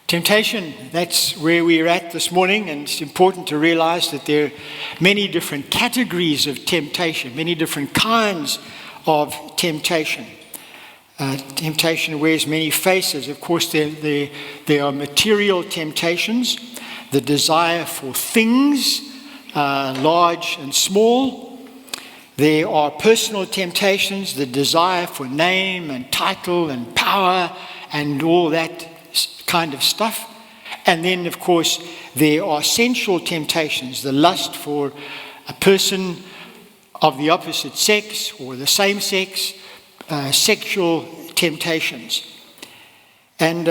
Temptation, that's where we're at this morning, and it's important to realize that there are many different categories of temptation, many different kinds of temptation. Temptation wears many faces. Of course, there are material temptations, the desire for things, large and small. There are personal temptations, the desire for name and title and power and all that kind of stuff. And then, of course, there are sensual temptations, the lust for a person of the opposite sex or the same sex, sexual temptations. And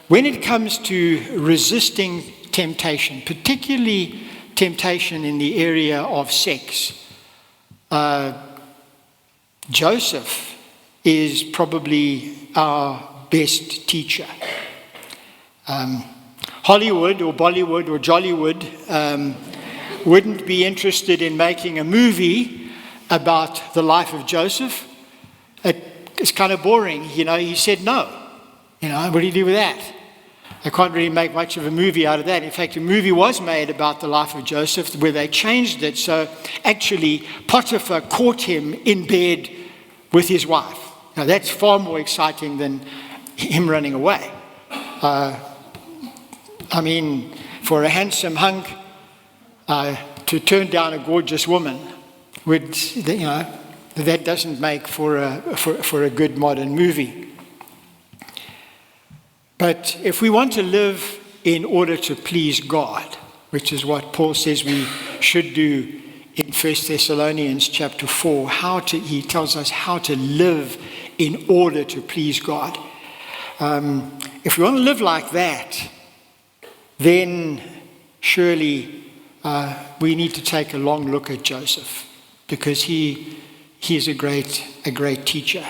when it comes to resisting temptation, particularly temptation in the area of sex, Joseph is probably our best teacher. Hollywood or Bollywood or Jollywood wouldn't be interested in making a movie about the life of Joseph. It's kind of boring, he said no. What do you do with that? I can't really make much of a movie out of that. In fact, a movie was made about the life of Joseph where they changed it. So actually, Potiphar caught him in bed with his wife. Now that's far more exciting than him running away. For a handsome hunk to turn down a gorgeous woman, that doesn't make for a good modern movie. But if we want to live in order to please God, which is what Paul says we should do in 1 Thessalonians chapter 4, he tells us how to live in order to please God. If we want to live like that, then surely we need to take a long look at Joseph, because he is a great teacher.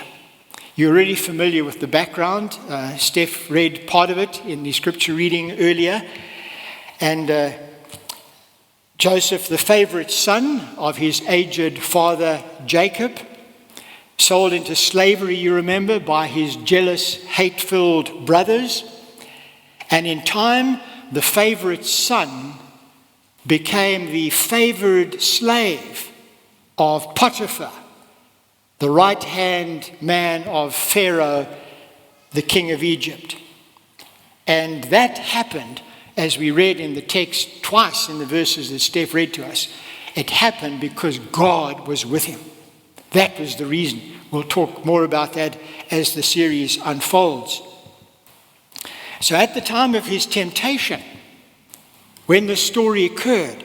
You're already familiar with the background. Steph read part of it in the scripture reading earlier. And Joseph, the favorite son of his aged father Jacob, sold into slavery, you remember, by his jealous, hate-filled brothers. And in time, the favorite son became the favored slave of Potiphar, the right-hand man of Pharaoh, the king of Egypt. And that happened, as we read in the text twice in the verses that Steph read to us. It happened because God was with him. That was the reason. We'll talk more about that as the series unfolds. So at the time of his temptation, when the story occurred,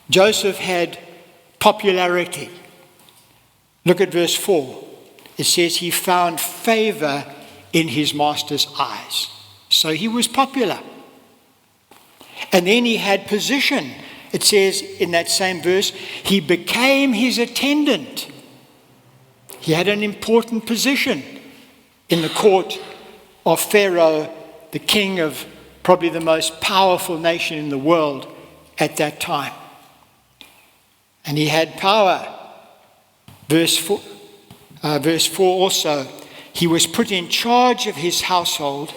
Joseph had popularity. Look at verse 4. It says he found favor in his master's eyes. So he was popular. And then he had position. It says in that same verse, he became his attendant. He had an important position in the court of Pharaoh, the king of probably the most powerful nation in the world at that time. And he had power. Verse 4 also, he was put in charge of his household,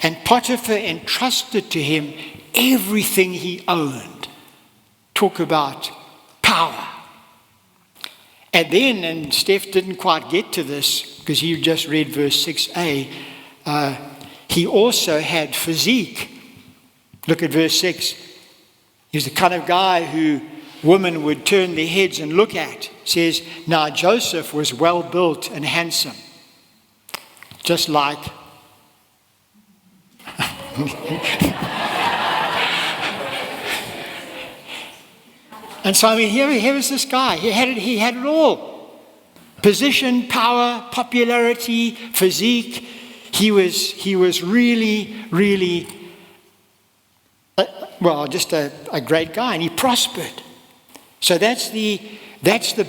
and Potiphar entrusted to him everything he owned. Talk about power. And then, and Steph didn't quite get to this because he just read verse 6a, he also had physique. Look at verse 6. He's the kind of guy who women would turn their heads and look at. It says, now Joseph was well built and handsome, just like and so here was this guy. He had it all. Position, power, popularity, physique. He was really just a great guy, and he prospered. So that's the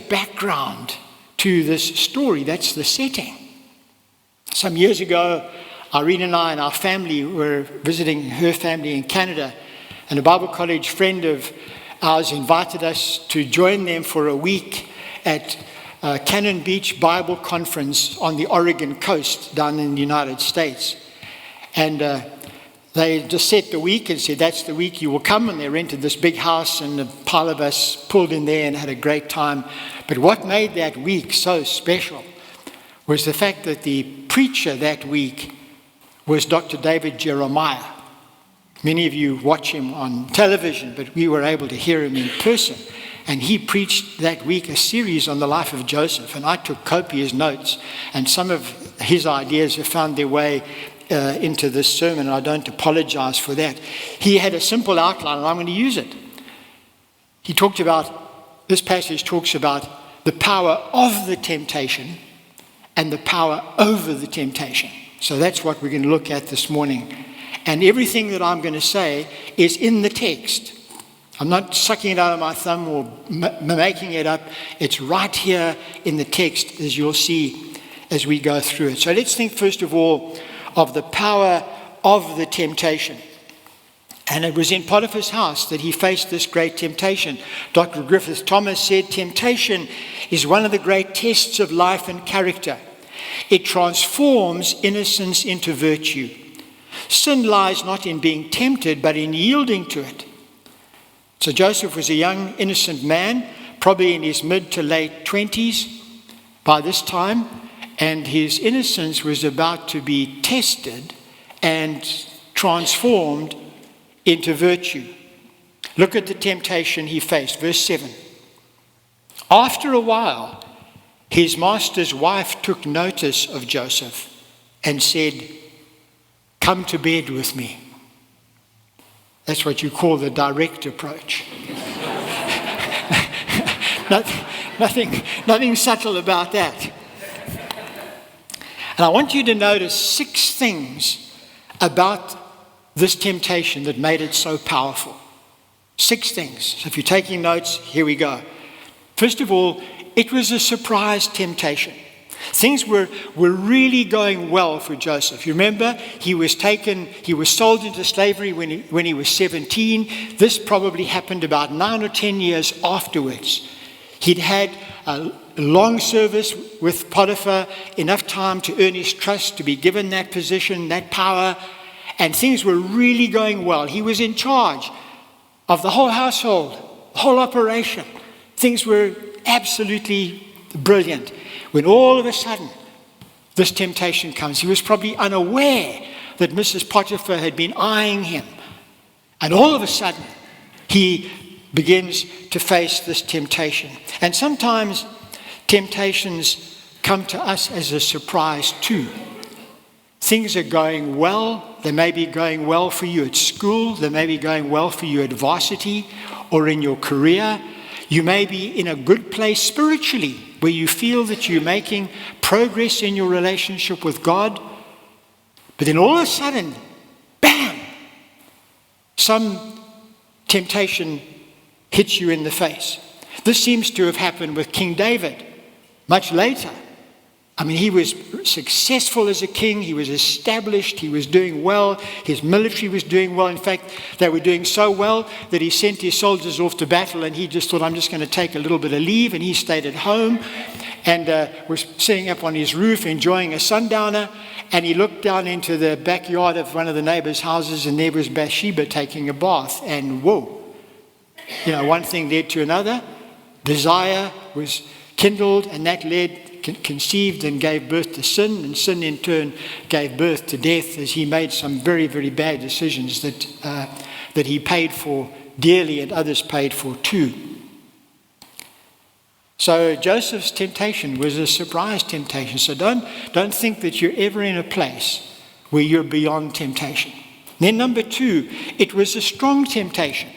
background to this story. That's the setting. Some years ago, Irene and I and our family were visiting her family in Canada, and a Bible college friend of ours invited us to join them for a week at Cannon Beach Bible Conference on the Oregon coast down in the United States. And they just set the week and said, that's the week you will come. And they rented this big house, and a pile of us pulled in there and had a great time. But what made that week so special was the fact that the preacher that week was Dr. David Jeremiah. Many of you watch him on television, but we were able to hear him in person. And he preached that week a series on the life of Joseph. And I took copious notes. And some of his ideas have found their way into this sermon. And I don't apologize for that. He had a simple outline, and I'm going to use it. This passage talks about the power of the temptation and the power over the temptation. So that's what we're going to look at this morning. And everything that I'm going to say is in the text. I'm not sucking it out of my thumb or making it up. It's right here in the text, as you'll see as we go through it. So let's think first of all of the power of the temptation. And it was in Potiphar's house that he faced this great temptation. Dr. Griffith Thomas said, temptation is one of the great tests of life and character. It transforms innocence into virtue. Sin lies not in being tempted, but in yielding to it. So Joseph was a young, innocent man, probably in his mid to late 20s by this time, and his innocence was about to be tested and transformed into virtue. Look at the temptation he faced. Verse 7. After a while, his master's wife took notice of Joseph and said, "Come to bed with me." That's what you call the direct approach. Nothing subtle about that. And I want you to notice 6 things about this temptation that made it so powerful. 6 things. So if you're taking notes, here we go. First of all, it was a surprise temptation. Things were really going well for Joseph. You remember, he was sold into slavery when he was 17. This probably happened about 9 or 10 years afterwards. He'd had a long service with Potiphar, enough time to earn his trust, to be given that position, that power, and things were really going well. He was in charge of the whole household, the whole operation. Things were absolutely brilliant. When all of a sudden this temptation comes, he was probably unaware that Mrs. Potiphar had been eyeing him. And all of a sudden he begins to face this temptation. And sometimes temptations come to us as a surprise too. Things are going well. They may be going well for you at school. They may be going well for you at varsity or in your career. You may be in a good place spiritually, where you feel that you're making progress in your relationship with God. But then all of a sudden, bam, some temptation hits you in the face. This seems to have happened with King David much later. I mean, he was successful as a king. He was established. He was doing well. His military was doing well. In fact, they were doing so well that he sent his soldiers off to battle, and he just thought, I'm just going to take a little bit of leave, and he stayed at home and was sitting up on his roof enjoying a sundowner, and he looked down into the backyard of one of the neighbors' houses, and there was Bathsheba taking a bath, and whoa. You know, one thing led to another. Desire was kindled, and that conceived and gave birth to sin, and sin in turn gave birth to death, as he made some very, very bad decisions that he paid for dearly and others paid for too. So Joseph's temptation was a surprise temptation. So don't think that you're ever in a place where you're beyond temptation. Then number 2, it was a strong temptation.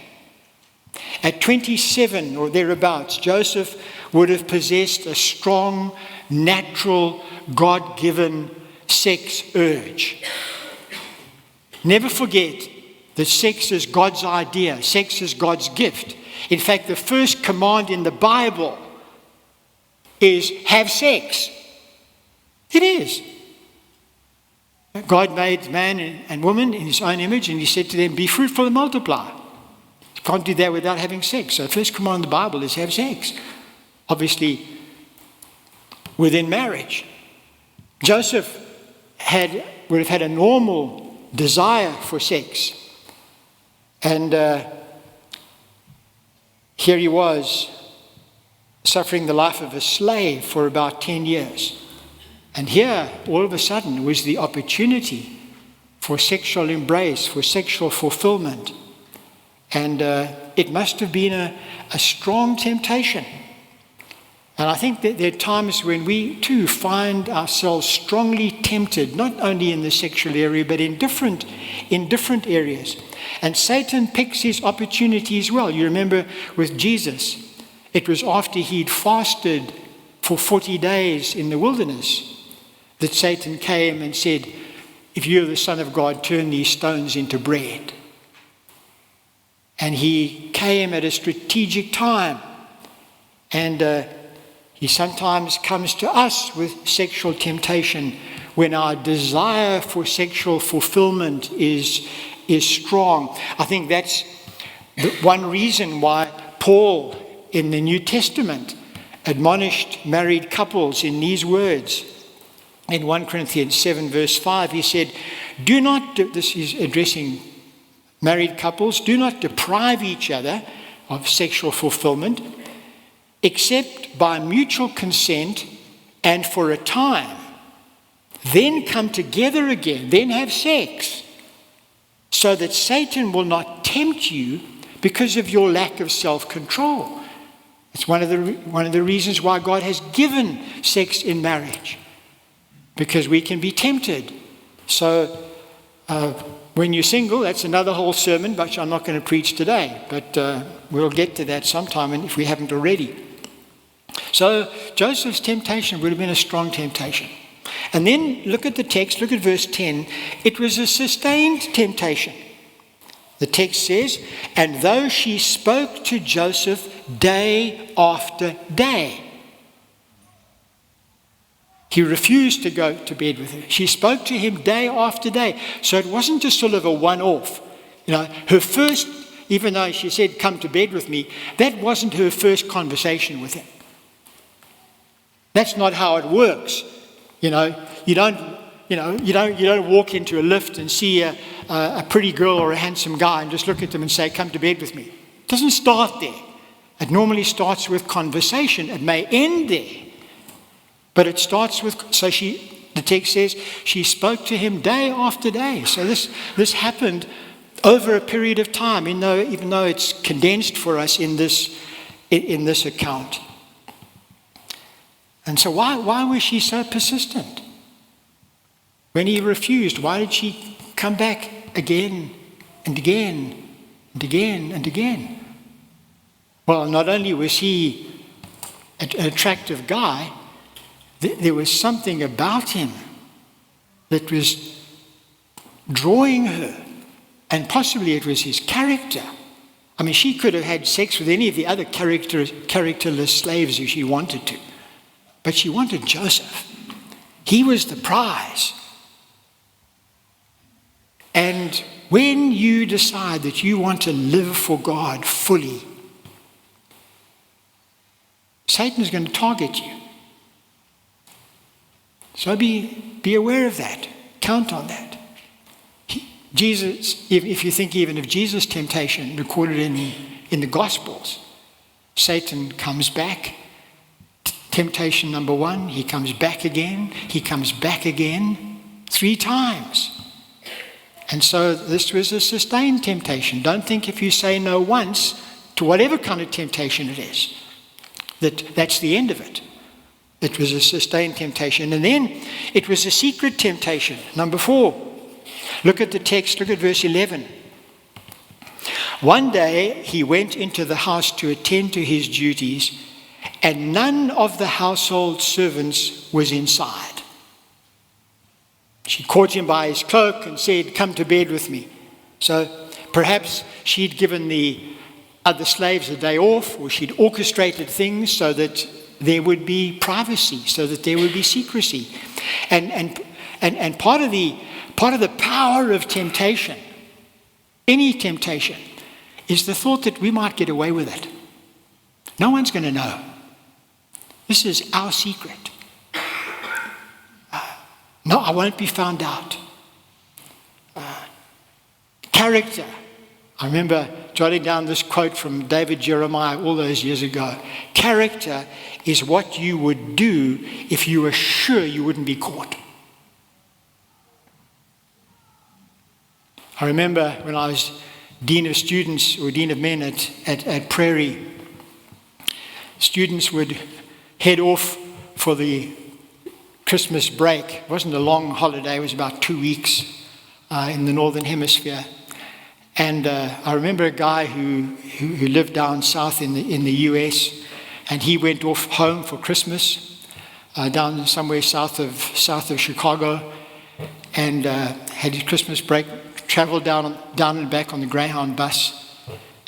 At 27 or thereabouts, Joseph would have possessed a strong, natural, God-given sex urge. Never forget that sex is God's idea. Sex is God's gift. In fact, the first command in the Bible is have sex. It is. God made man and woman in his own image, and he said to them, be fruitful and multiply. You can't do that without having sex. So the first command in the Bible is have sex. Obviously, within marriage. Joseph would have had a normal desire for sex. And here he was, suffering the life of a slave for about 10 years. And here, all of a sudden, was the opportunity for sexual embrace, for sexual fulfillment. And it must have been a strong temptation. And I think that there are times when we too find ourselves strongly tempted, not only in the sexual area, but in different areas. And Satan picks his opportunities well. You remember with Jesus, it was after he'd fasted for 40 days in the wilderness that Satan came and said, if you're the Son of God, turn these stones into bread. And he came at a strategic time. And he sometimes comes to us with sexual temptation when our desire for sexual fulfillment is strong. I think that's the one reason why Paul in the New Testament admonished married couples in these words. In 1 Corinthians 7 verse 5, he said, this is addressing married couples, do not deprive each other of sexual fulfillment, except by mutual consent and for a time. Then come together again, then have sex, so that Satan will not tempt you because of your lack of self-control. It's one of the reasons why God has given sex in marriage, because we can be tempted. So when you're single, that's another whole sermon, which I'm not going to preach today, but we'll get to that sometime if we haven't already. So Joseph's temptation would have been a strong temptation. And then look at the text, look at verse 10. It was a sustained temptation. The text says, and though she spoke to Joseph day after day, he refused to go to bed with her. She spoke to him day after day. So it wasn't just sort of a one-off. Her first, even though she said, come to bed with me, that wasn't her first conversation with him. That's not how it works. You don't walk into a lift and see a pretty girl or a handsome guy and just look at them and say, come to bed with me. It doesn't start there. It normally starts with conversation. It may end there. But it starts with, the text says, she spoke to him day after day. So this happened over a period of time, even though it's condensed for us in this account. And so why was she so persistent? When he refused, why did she come back again and again and again and again? Well, not only was he an attractive guy, there was something about him that was drawing her, and possibly it was his character. I mean, she could have had sex with any of the other characterless slaves if she wanted to, but she wanted Joseph. He was the prize. And when you decide that you want to live for God fully, Satan is going to target you. So be aware of that. Count on that. Jesus, if you think even of Jesus' temptation recorded in the Gospels, Satan comes back. Temptation number 1, he comes back again. He comes back again 3 times. And so this was a sustained temptation. Don't think if you say no once to whatever kind of temptation it is, that's the end of it. It was a sustained temptation. And then it was a secret temptation. Number 4. Look at the text. Look at verse 11. One day he went into the house to attend to his duties, and none of the household servants was inside. She caught him by his cloak and said, come to bed with me. So perhaps she'd given the other slaves a day off, or she'd orchestrated things so that there would be privacy, so that there would be secrecy. And part of the power of temptation, any temptation, is the thought that we might get away with it. No one's going to know. This is our secret. No, I won't be found out. Character. I remember jotting down this quote from David Jeremiah all those years ago. Character is what you would do if you were sure you wouldn't be caught. I remember when I was Dean of Students or Dean of Men at Prairie, students would head off for the Christmas break. It wasn't a long holiday, it was about 2 weeks in the Northern Hemisphere. And I remember a guy who lived down south in the US, and he went off home for Christmas down somewhere south of Chicago, and had his Christmas break, traveled down and back on the Greyhound bus.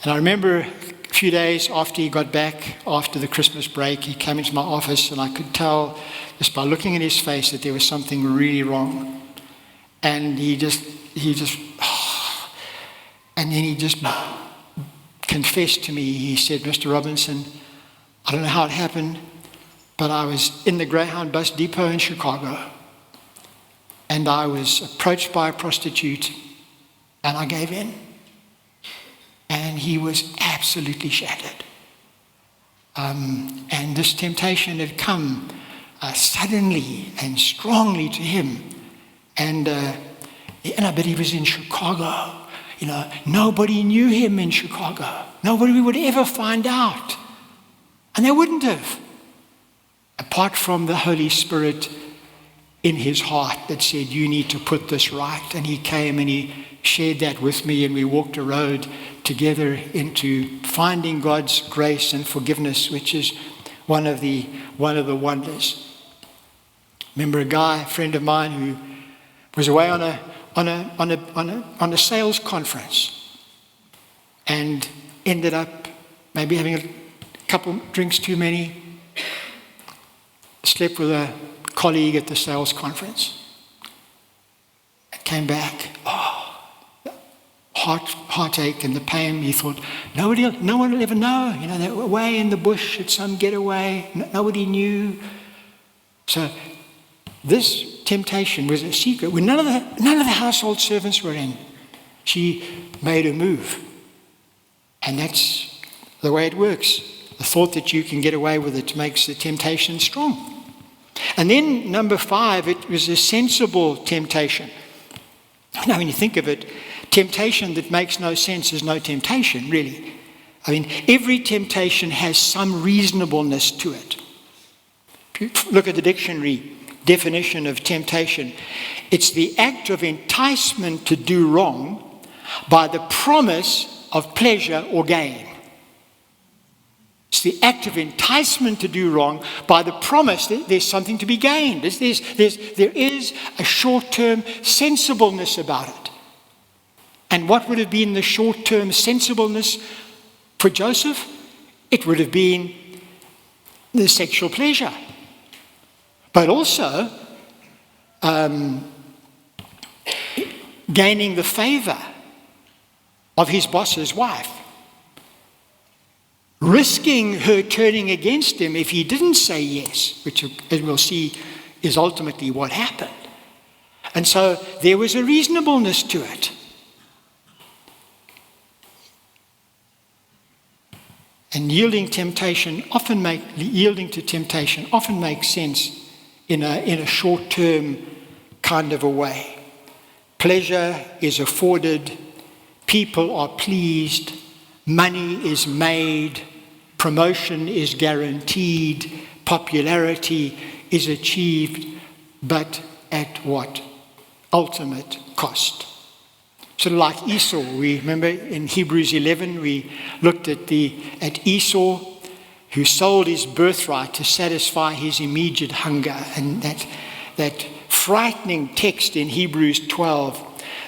And I remember a few days after he got back, after the Christmas break, he came into my office, and I could tell just by looking at his face that there was something really wrong. And he just confessed to me. He said, "Mr. Robinson, I don't know how it happened, but I was in the Greyhound bus depot in Chicago, and I was approached by a prostitute, and I gave in." And he was absolutely shattered. And this temptation had come suddenly and strongly to him. But he was in Chicago. Nobody knew him in Chicago. Nobody would ever find out. And they wouldn't have. Apart from the Holy Spirit in his heart that said, "You need to put this right." And he came and he shared that with me, and we walked a road together into finding God's grace and forgiveness, which is one of the wonders. Remember a friend of mine, who was away on a sales conference and ended up maybe having a couple drinks too many, slept with a colleague at the sales conference, and came back, heartache and the pain. He thought, no one will ever know. They were away in the bush at some getaway. Nobody knew. So this temptation was a secret. When none of the household servants were in, she made a move. And that's the way it works. The thought that you can get away with it makes the temptation strong. And then number 5, it was a sensible temptation. Now, when you think of it, temptation that makes no sense is no temptation, really. Every temptation has some reasonableness to it. If you look at the dictionary definition of temptation, it's the act of enticement to do wrong by the promise of pleasure or gain. It's the act of enticement to do wrong by the promise that there's something to be gained. There is a short-term sensibleness about it. And what would have been the short-term sensibleness for Joseph? It would have been the sexual pleasure. But also gaining the favor of his boss's wife. Risking her turning against him if he didn't say yes, which, as we'll see, is ultimately what happened. And so there was a reasonableness to it. And yielding to temptation often makes sense in a short-term kind of a way. Pleasure is afforded, people are pleased, money is made, promotion is guaranteed, popularity is achieved, but at what? Ultimate cost. Sort of like Esau. We remember in Hebrews 11, we looked at Esau, who sold his birthright to satisfy his immediate hunger. And that frightening text in Hebrews 12,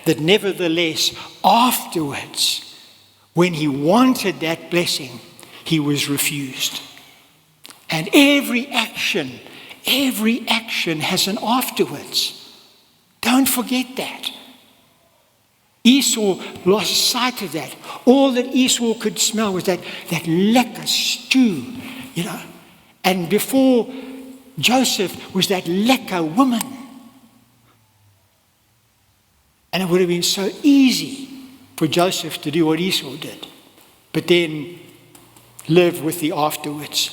that nevertheless afterwards, when he wanted that blessing, he was refused. And every action has an afterwards. Don't forget that. Esau lost sight of that. All that Esau could smell was that lekker stew, And before Joseph was that lekker woman. And it would have been so easy for Joseph to do what Esau did, but then live with the afterwards.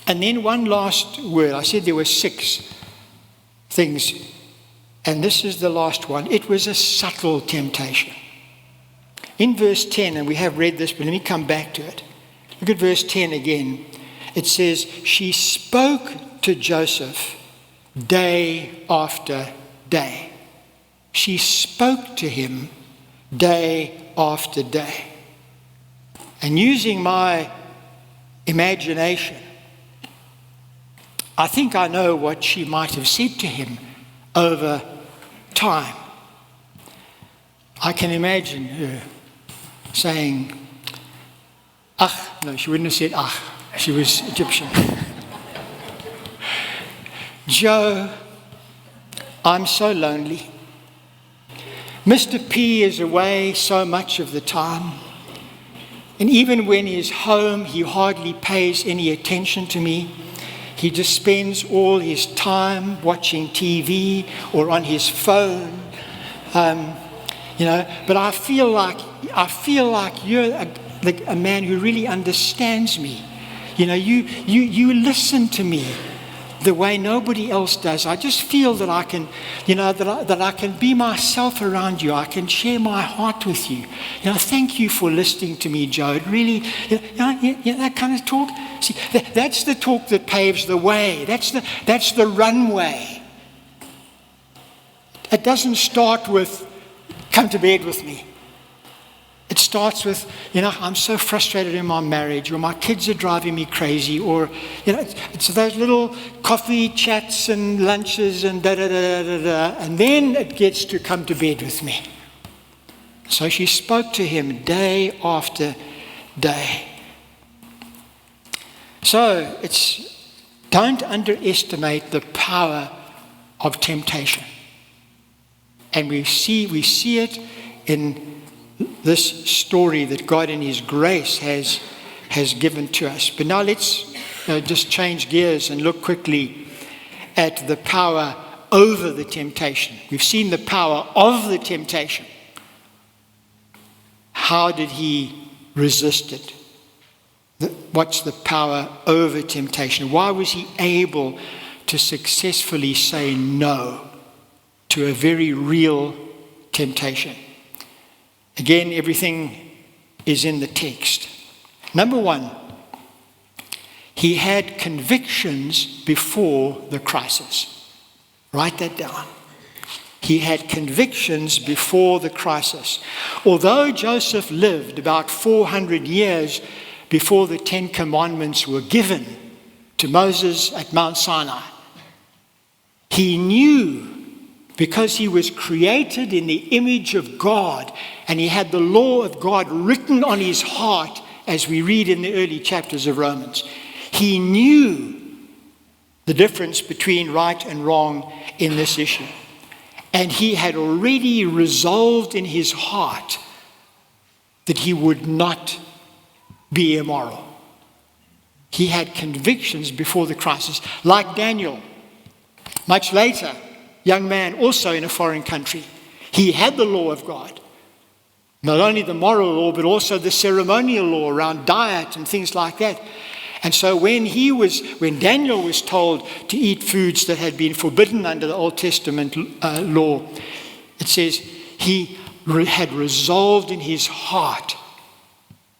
And then one last word. I said there were 6 things, and this is the last one. It was a subtle temptation. In verse 10, and we have read this, but let me come back to it. Look at verse 10 again. It says, she spoke to Joseph day after day. She spoke to him day after day. And using my imagination, I think I know what she might have said to him over time. I can imagine her saying, no, she wouldn't have said she was Egyptian. Joe, I'm so lonely. Mr. P is away so much of the time. And even when he's home, he hardly pays any attention to me. He just spends all his time watching TV or on his phone. But I feel like you're a man who really understands me. You listen to me the way nobody else does. I just feel that I can, that I can be myself around you. I can share my heart with you. Thank you for listening to me, Joe. It really, that kind of talk. See, that's the talk that paves the way. That's the runway. It doesn't start with, come to bed with me. It starts with, I'm so frustrated in my marriage, or my kids are driving me crazy, or, it's those little coffee chats and lunches and da-da-da-da-da, and then it gets to come to bed with me. So she spoke to him day after day. So don't underestimate the power of temptation. And we see it in this story that God in his grace has given to us. But now let's just change gears and look quickly at the power over the temptation. We've seen the power of the temptation. How did he resist it? What's the power over temptation? Why was he able to successfully say no to a very real temptation? Again, everything is in the text. Number 1, he had convictions before the crisis. Write that down. He had convictions before the crisis. Although Joseph lived about 400 years before the 10 Commandments were given to Moses at Mount Sinai, he knew, because he was created in the image of God and he had the law of God written on his heart, as we read in the early chapters of Romans. He knew the difference between right and wrong in this issue. And he had already resolved in his heart that he would not be immoral. He had convictions before the crisis, like Daniel. Much later, young man also in a foreign country. He had the law of God. Not only the moral law, but also the ceremonial law around diet and things like that. And so when Daniel was told to eat foods that had been forbidden under the Old Testament law, it says he had resolved in his heart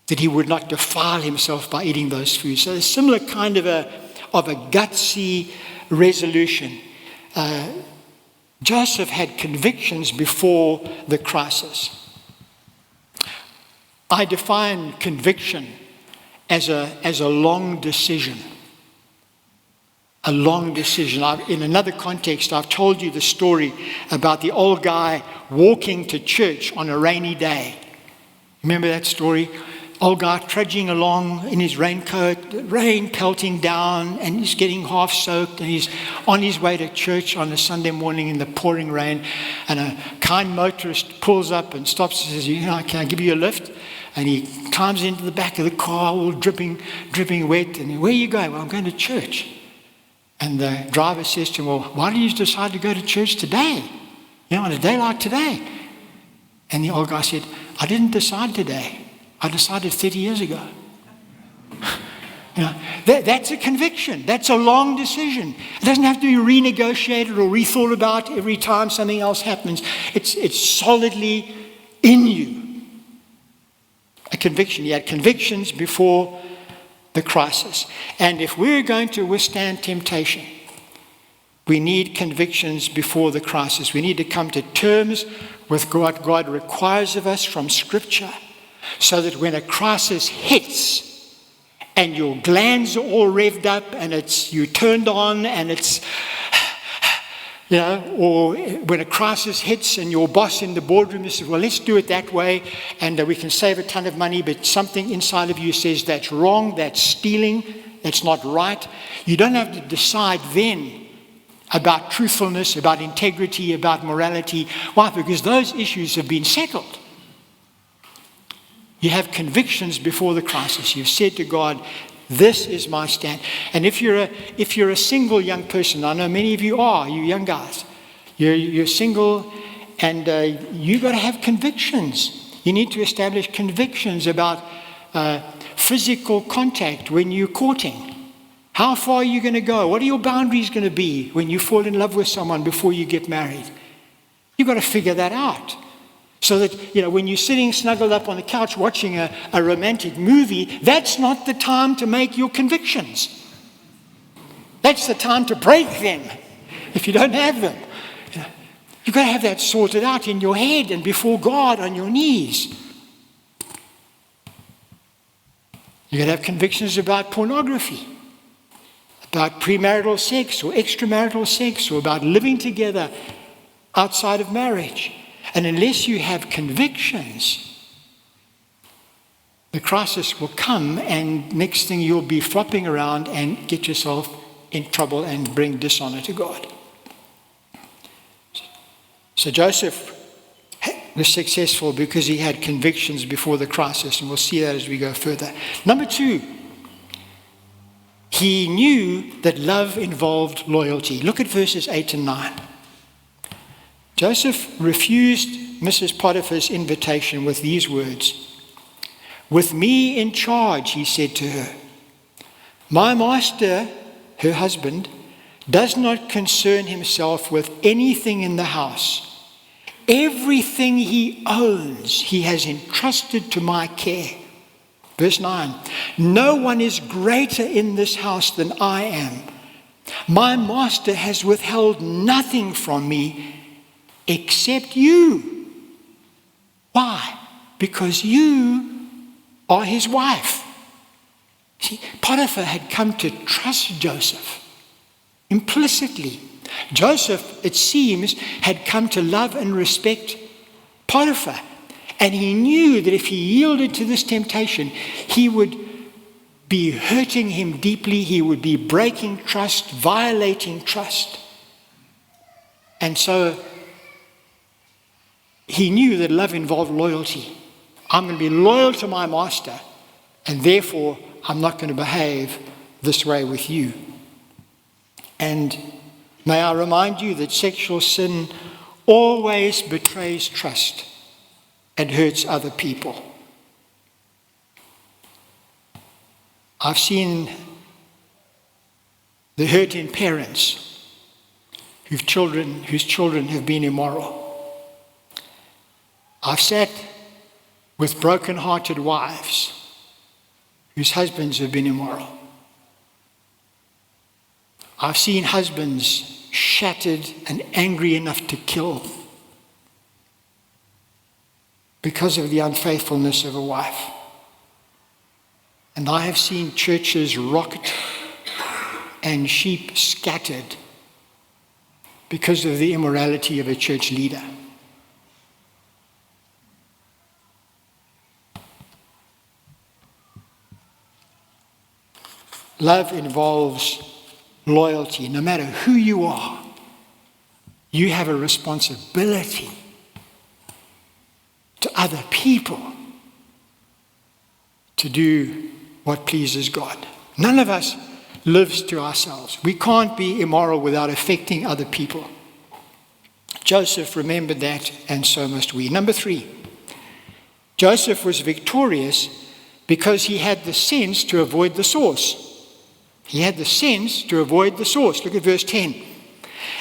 that he would not defile himself by eating those foods. So a similar kind of a gutsy resolution. Joseph had convictions before the crisis. I define conviction as a long decision. A long decision. In another context, I've told you the story about the old guy walking to church on a rainy day. Remember that story? Old guy trudging along in his raincoat, rain pelting down, and he's getting half soaked, and he's on his way to church on a Sunday morning in the pouring rain, and a kind motorist pulls up and stops and says, can I give you a lift? And he climbs into the back of the car, all dripping wet, and where are you going? Well, I'm going to church. And the driver says to him, well, why did you decide to go to church today? On a day like today? And the old guy said, I didn't decide today. I decided 30 years ago. That's a conviction. That's a long decision. It doesn't have to be renegotiated or rethought about every time something else happens. It's solidly in you. A conviction. He had convictions before the crisis. And if we're going to withstand temptation, we need convictions before the crisis. We need to come to terms with what God requires of us from Scripture, so that when a crisis hits and your glands are all revved up and you turned on and it's, or when a crisis hits and your boss in the boardroom says, well, let's do it that way and we can save a ton of money, but something inside of you says that's wrong, that's stealing, that's not right. You don't have to decide then about truthfulness, about integrity, about morality. Why? Because those issues have been settled. You have convictions before the crisis. You've said to God, this is my stand. And if you're a single young person, I know many of you are, you young guys, you're single and you've got to have convictions. You need to establish convictions about physical contact when you're courting. How far are you going to go? What are your boundaries going to be when you fall in love with someone before you get married? You've got to figure that out. So that, when you're sitting snuggled up on the couch watching a romantic movie, that's not the time to make your convictions. That's the time to break them if you don't have them. You've got to have that sorted out in your head and before God on your knees. You've got to have convictions about pornography, about premarital sex or extramarital sex, or about living together outside of marriage. And unless you have convictions, the crisis will come, and next thing you'll be flopping around and get yourself in trouble and bring dishonor to God. So Joseph was successful because he had convictions before the crisis, and we'll see that as we go further. Number 2, he knew that love involved loyalty. Look at verses 8 and 9. Joseph refused Mrs. Potiphar's invitation with these words. With me in charge, he said to her, my master, her husband, does not concern himself with anything in the house. Everything he owns, he has entrusted to my care. Verse 9, no one is greater in this house than I am. My master has withheld nothing from me except you. Why? Because you are his wife. See, Potiphar had come to trust Joseph implicitly. Joseph, it seems, had come to love and respect Potiphar. And he knew that if he yielded to this temptation, he would be hurting him deeply. He would be breaking trust, violating trust. And so he knew that love involved loyalty. I'm going to be loyal to my master, and therefore I'm not going to behave this way with you. And may I remind you that sexual sin always betrays trust and hurts other people. I've seen the hurt in parents whose children have been immoral. I've sat with broken-hearted wives whose husbands have been immoral. I've seen husbands shattered and angry enough to kill because of the unfaithfulness of a wife. And I have seen churches rocked and sheep scattered because of the immorality of a church leader. Love involves loyalty. No matter who you are, you have a responsibility to other people to do what pleases God. None of us lives to ourselves. We can't be immoral without affecting other people. Joseph remembered that, and so must we. Number 3, Joseph was victorious because he had the sense to avoid the source. He had the sense to avoid the source. Look at verse 10.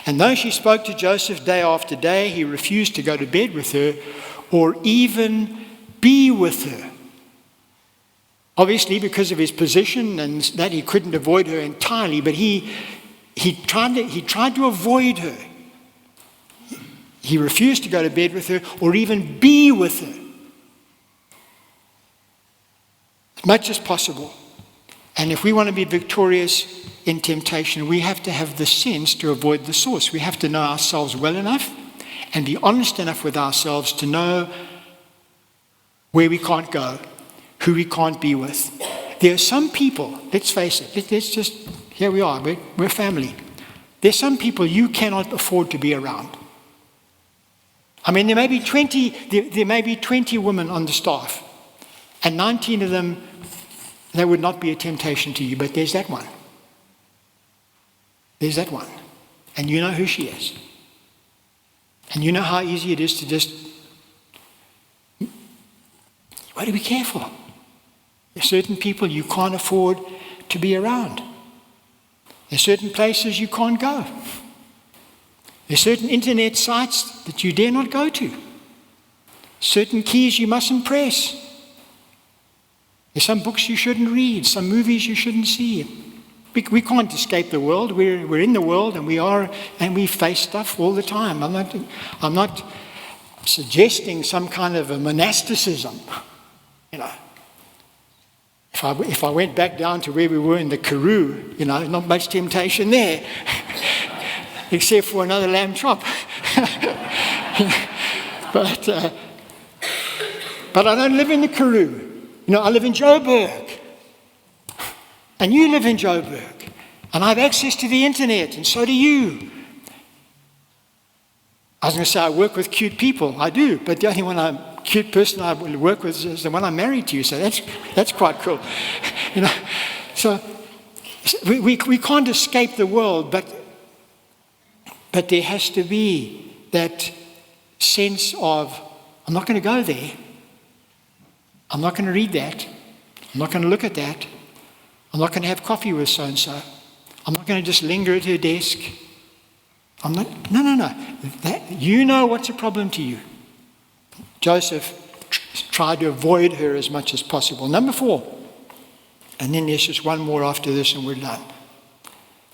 And though she spoke to Joseph day after day, he refused to go to bed with her or even be with her. Obviously, because of his position and that, he couldn't avoid her entirely, but he tried to avoid her. He refused to go to bed with her or even be with her. As much as possible. And if we want to be victorious in temptation, we have to have the sense to avoid the source. We have to know ourselves well enough and be honest enough with ourselves to know where we can't go, who we can't be with. There are some people, let's face it, let's just, here we are, we're family. There's some people you cannot afford to be around. I mean, there may be 20 women on the staff, and 19 of them, they would not be a temptation to you, but there's that one. There's that one. And you know who she is. And you know how easy it is to just, you've got to be careful. There's certain people you can't afford to be around. There's certain places you can't go. There's certain internet sites that you dare not go to. Certain keys you mustn't press. There's some books you shouldn't read, some movies you shouldn't see. We can't escape the world. We're in the world, and we face stuff all the time. I'm not suggesting some kind of a monasticism. You know, if I went back down to where we were in the Karoo, you know, not much temptation there, except for another lamb chop. But I don't live in the Karoo. You know, I live in Joburg. And you live in Joburg. And I have access to the internet, and so do you. I was going to say I work with cute people. I do, but the only cute person I will work with is the one I'm married to. So that's quite cool. You know, so we can't escape the world, but there has to be that sense of, I'm not going to go there. I'm not going to read that. I'm not going to look at that. I'm not going to have coffee with so-and-so. I'm not going to just linger at her desk. No. You know what's a problem to you. Joseph tried to avoid her as much as possible. Number 4, and then there's just one more after this and we're done.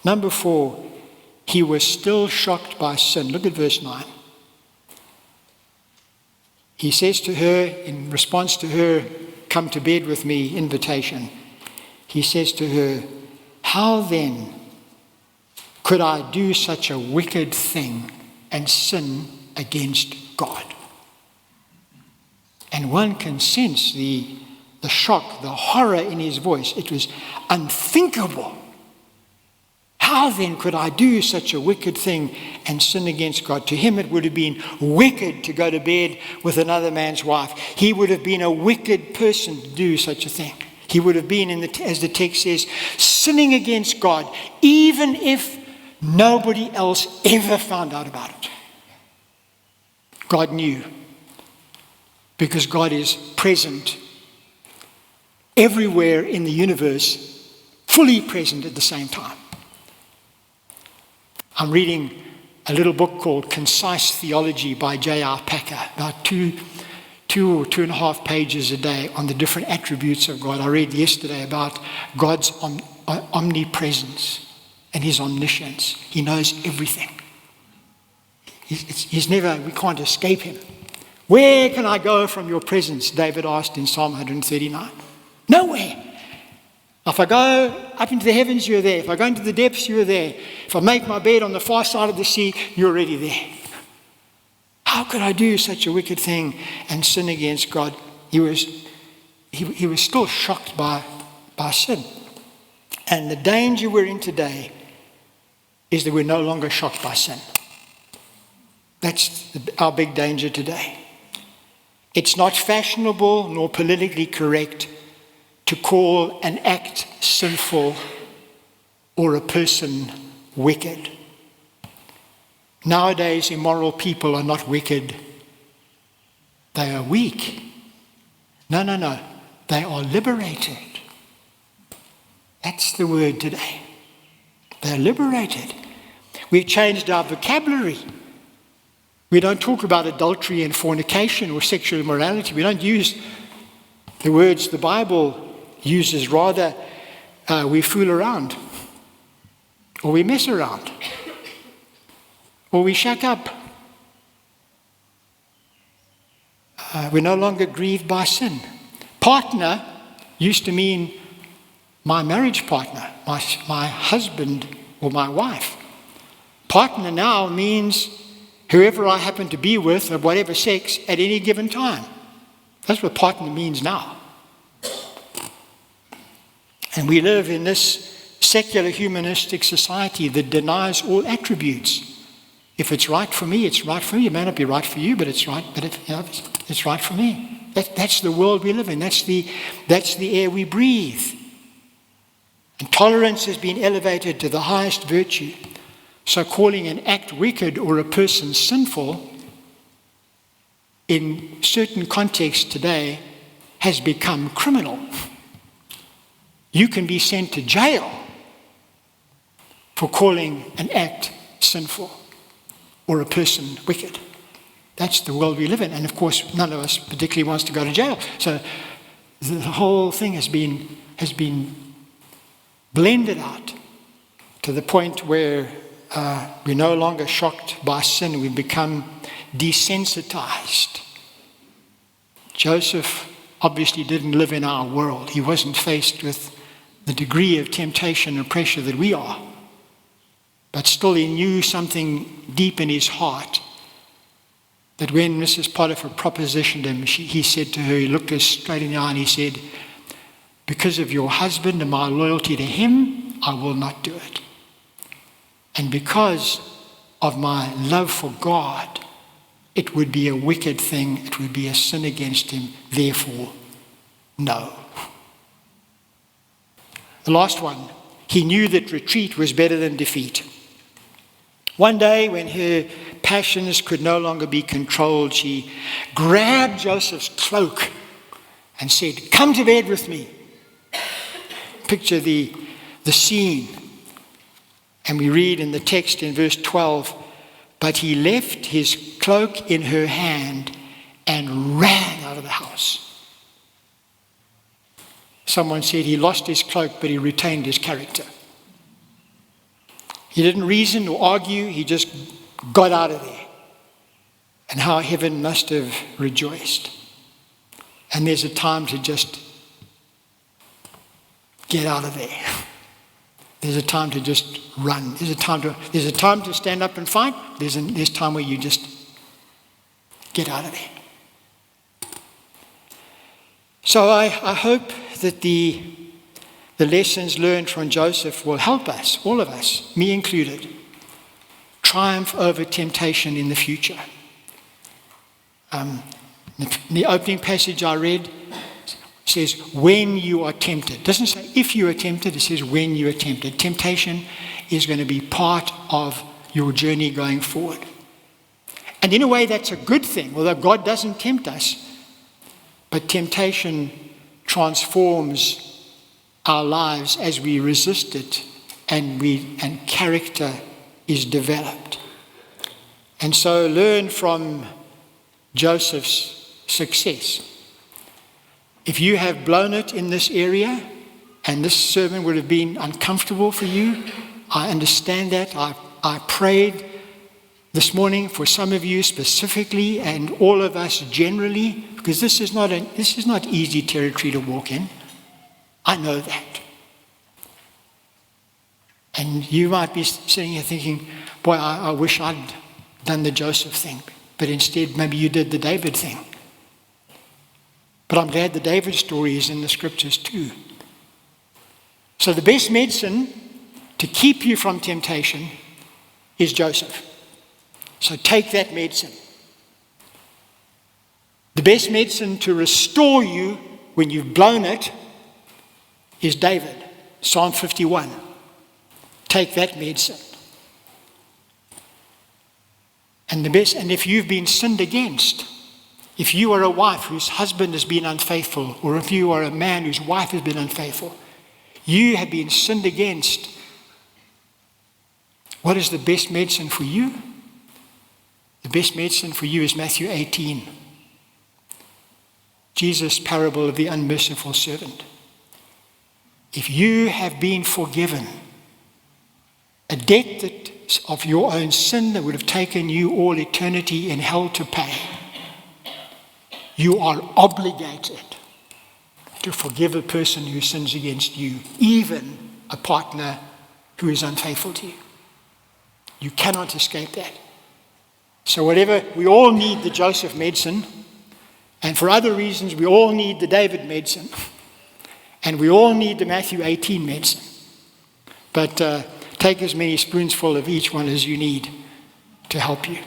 Number 4, he was still shocked by sin. Look at verse 9. He says to her, in response to her, come to bed with me invitation, he says to her, how then could I do such a wicked thing and sin against God? And one can sense the shock, the horror in his voice. It was unthinkable. How then could I do such a wicked thing and sin against God? To him it would have been wicked to go to bed with another man's wife. He would have been a wicked person to do such a thing. He would have been, as the text says, sinning against God, even if nobody else ever found out about it. God knew, because God is present everywhere in the universe, fully present at the same time. I'm reading a little book called Concise Theology by J.R. Packer, about two or 2.5 pages a day on the different attributes of God. I read yesterday about God's omnipresence and his omniscience. He knows everything. We can't escape him. Where can I go from your presence? David asked in Psalm 139. Nowhere. If I go up into the heavens, you're there. If I go into the depths, you're there. If I make my bed on the far side of the sea, you're already there. How could I do such a wicked thing and sin against God? He was still shocked by sin. And the danger we're in today is that we're no longer shocked by sin. That's our big danger today. It's not fashionable nor politically correct to call an act sinful or a person wicked. Nowadays, immoral people are not wicked. They are weak. No. They are liberated. That's the word today. They're liberated. We've changed our vocabulary. We don't talk about adultery and fornication or sexual immorality. We don't use the words the Bible uses. Rather, we fool around, or we mess around, or we shack up. We're no longer grieved by sin. Partner used to mean my marriage partner, my husband or my wife. Partner now means whoever I happen to be with of whatever sex at any given time. That's what partner means now. And we live in this secular humanistic society that denies all attributes. If it's right for me, it's right for me. It may not be right for you, but it's right. But it's right for me. That's the world we live in. That's the air we breathe. And tolerance has been elevated to the highest virtue. So calling an act wicked or a person sinful in certain contexts today has become criminal. You can be sent to jail for calling an act sinful or a person wicked. That's the world we live in. And of course, none of us particularly wants to go to jail. So the whole thing has been blended out to the point where we're no longer shocked by sin. We've become desensitized. Joseph obviously didn't live in our world. He wasn't faced with the degree of temptation and pressure that we are. But still he knew something deep in his heart that when Mrs. Potiphar propositioned him, he said to her, he looked her straight in the eye and he said, because of your husband and my loyalty to him, I will not do it. And because of my love for God, it would be a wicked thing. It would be a sin against him. Therefore, no. The last one, he knew that retreat was better than defeat. One day when her passions could no longer be controlled, she grabbed Joseph's cloak and said, come to bed with me. Picture the scene. And we read in the text in verse 12, but he left his cloak in her hand and ran out of the house. Someone said he lost his cloak, but he retained his character. He didn't reason or argue, he just got out of there. And how heaven must have rejoiced. And there's a time to just get out of there. There's a time to just run. There's a time to stand up and fight. There's a time where you just get out of there. So I hope that the lessons learned from Joseph will help us, all of us, me included, triumph over temptation in the future. The opening passage I read says, when you are tempted. It doesn't say if you are tempted, it says when you are tempted. Temptation is going to be part of your journey going forward. And in a way, that's a good thing, although God doesn't tempt us. But temptation transforms our lives as we resist it, and character is developed. And so learn from Joseph's success. If you have blown it in this area, and this sermon would have been uncomfortable for you, I understand that. I prayed this morning for some of you specifically, and all of us generally, because this is not easy territory to walk in. I know that. And you might be sitting here thinking, boy, I wish I'd done the Joseph thing, but instead maybe you did the David thing. But I'm glad the David story is in the scriptures too. So the best medicine to keep you from temptation is Joseph. So take that medicine. The best medicine to restore you when you've blown it is David, Psalm 51. Take that medicine. And if you've been sinned against, If you are a wife whose husband has been unfaithful, or if you are a man whose wife has been unfaithful, you have been sinned against. What is the best medicine for you? The best medicine for you is Matthew 18. Jesus' parable of the unmerciful servant. If you have been forgiven a debt of your own sin that would have taken you all eternity in hell to pay, you are obligated to forgive a person who sins against you, even a partner who is unfaithful to you. You cannot escape that. So whatever, we all need the Joseph medicine, and for other reasons we all need the David medicine, and we all need the Matthew 18 medicine. But take as many spoonsful of each one as you need to help you.